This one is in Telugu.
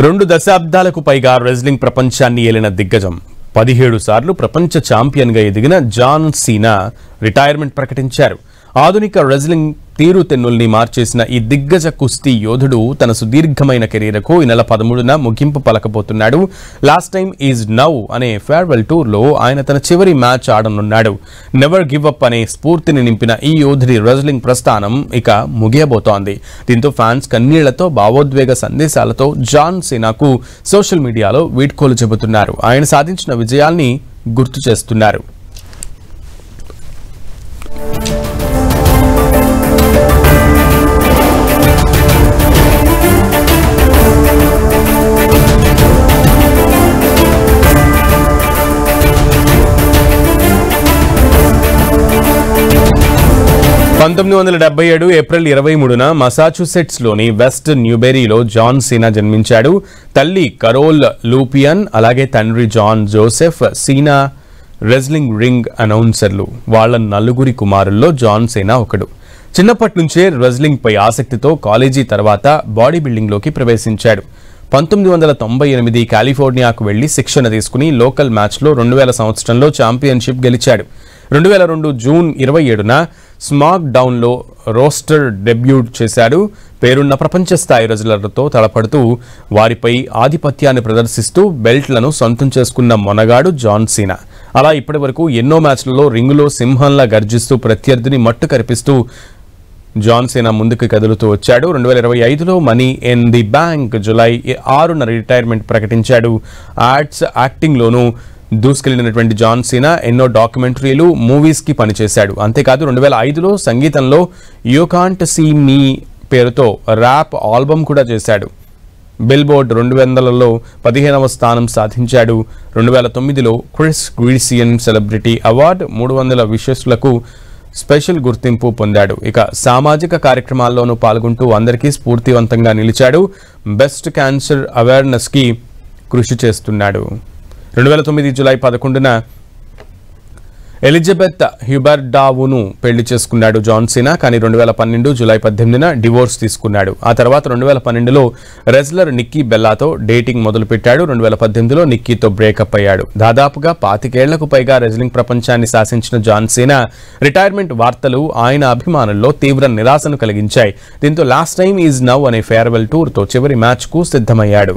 2 దశాబ్దాలకు పైగా రెజ్లింగ్ ప్రపంచాన్ని ఏలిన దిగ్గజం 17 సార్లు ప్రపంచ ఛాంపియన్గా ఎదిగిన జాన్ సీనా రిటైర్మెంట్ ప్రకటించారు. ఆధునిక రెజ్లింగ్ తీరుతెన్నుల్ని మార్చేసిన ఈ దిగ్గజ కుస్తీ యోధుడు తన సుదీర్ఘమైన కెరీర్కు ఈ నెల 13న ముగింపు పలకబోతున్నాడు. లాస్ట్ టైం ఈజ్ నౌ అనే ఫేర్వెల్ టూర్లో ఆయన తన చివరి మ్యాచ్ ఆడనున్నాడు. నెవర్ గివ్ అప్ అనే స్ఫూర్తిని నింపిన ఈ యోధుడి రెజ్లింగ్ ప్రస్థానం ఇక ముగియబోతోంది. దీంతో ఫ్యాన్స్ కన్నీళ్లతో భావోద్వేగ సందేశాలతో జాన్ సీనాకు సోషల్ మీడియాలో వీడ్కోలు చెబుతున్నారు. ఆయన సాధించిన విజయాల్ని గుర్తు చేస్తున్నారు. ఏప్రిల్ 23న మసాచుసెట్స్లోని వెస్ట్ న్యూబెరీలో జాన్ సీనా జన్మించాడు. తల్లి కరోల్ లూపియన్, అలాగే తండ్రి జాన్ జోసెఫ్ సీనా రెజ్లింగ్ రింగ్ అనౌన్సర్లు. వాళ్ళ 4 కుమారుల్లో జాన్ సీనా ఒకడు. చిన్నప్పటి నుంచే రెజ్లింగ్ పై ఆసక్తితో కాలేజీ తర్వాత బాడీ బిల్డింగ్లోకి ప్రవేశించాడు. 1998 కాలిఫోర్నియాకు వెళ్లి శిక్షణ తీసుకుని లోకల్ మ్యాచ్లో 2000 సంవత్సరంలో ఛాంపియన్షిప్ గెలిచాడు. 2002 జూన్ 27న స్మాక్ డౌన్లో రోస్టర్ డెబ్యూట్ చేశాడు. పేరున్న ప్రపంచ స్థాయి రెజ్లర్లతో తలపడుతూ వారిపై ఆధిపత్యాన్ని ప్రదర్శిస్తూ బెల్ట్లను సొంతం చేసుకున్న మొనగాడు జాన్ సీనా. అలా ఇప్పటి వరకు ఎన్నో మ్యాచ్లలో రింగులో సింహంలా గర్జిస్తూ ప్రత్యర్థిని మట్టు కరిపిస్తూ జాన్ సీనా ముందుకు కదులుతూ వచ్చాడు. 2025లో money in the bank July 6న రిటైర్మెంట్ ప్రకటించాడు. యాక్టింగ్లోనూ దూసుకెళ్లినటువంటి జాన్ సీనా ఎన్నో డాక్యుమెంటరీలు, మూవీస్కి పనిచేశాడు. అంతేకాదు 2005లో సంగీతంలో యూ కాంట్ సీ మీ పేరుతో ర్యాప్ ఆల్బమ్ కూడా చేశాడు. బిల్బోర్డ్ 200లో 15వ స్థానం సాధించాడు. 2009లో క్రిస్ గ్రీసియన్ సెలబ్రిటీ అవార్డు 300 విషస్లకు స్పెషల్ గుర్తింపు పొందాడు. ఇక సామాజిక కార్యక్రమాల్లోనూ పాల్గొంటూ అందరికీ స్ఫూర్తివంతంగా నిలిచాడు. బెస్ట్ క్యాన్సర్ అవేర్నెస్కి కృషి చేస్తున్నాడు. 2009 జూలై 11న ఎలిజబెత్ హ్యూబర్డావును పెళ్లి చేసుకున్నాడు జాన్ సీనా. కానీ 2012 జూలై 18న డివోర్స్ తీసుకున్నాడు. ఆ తర్వాత 2012లో రెజ్లర్ నిక్కీ బెల్లాతో డేటింగ్ మొదలుపెట్టాడు. 2018లో నిక్కీతో బ్రేకప్ అయ్యాడు. దాదాపుగా 25 ఏళ్లకు పైగా రెజ్లింగ్ ప్రపంచాన్ని శాసించిన జాన్ సీనా రిటైర్మెంట్ వార్తలు ఆయన అభిమానుల్లో తీవ్ర నిరాశను కలిగించాయి. దీంతో లాస్ట్ టైం ఈజ్ నౌ అనే ఫేర్వెల్ టూర్తో చివరి మ్యాచ్కు సిద్ధమయ్యాడు.